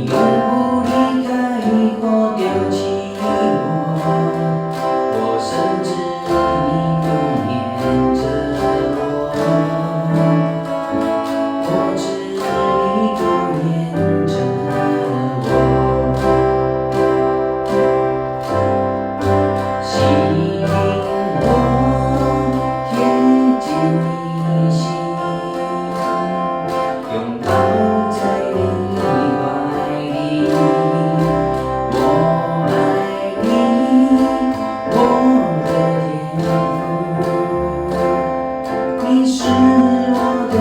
永不离开或丢弃我，我深知你不念着我，我知你不念着我，吸引我贴近你心，拥抱在你怀里。我爱你，我的天父，你是我的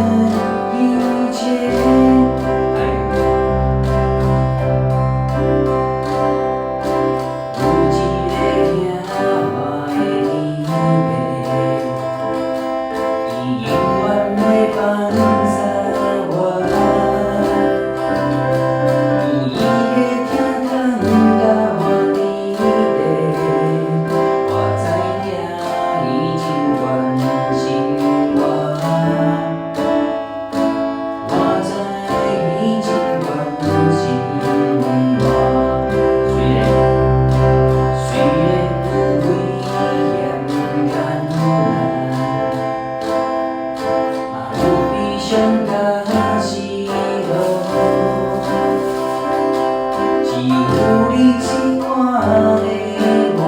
一切。有一个听话的弟妹，伊永远袂放下我。伊会疼痛甲我依地，我知影伊真关心我，我知伊真关心我。虽然有危险艰难，嘛有悲伤甲失落，只有你是我的外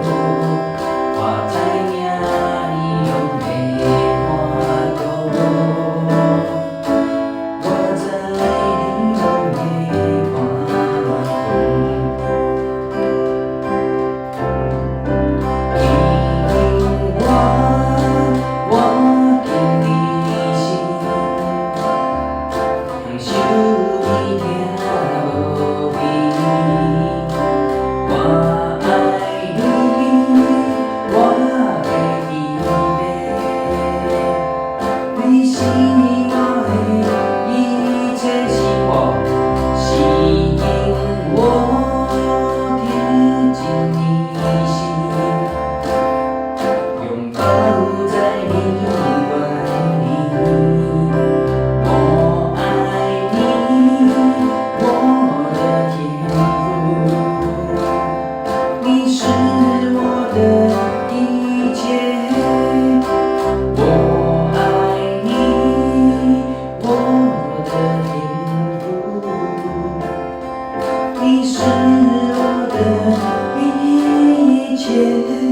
靠，我知影你永会看顾，我知你永会看顾。我敬你心，享受你疼无比。我爱你，我的弟妹，你是我的一切，吸引我贴近你心。拥抱在你怀里，我爱你，我的天父，你是我的一切。我爱你，我的天父，你是我的一切。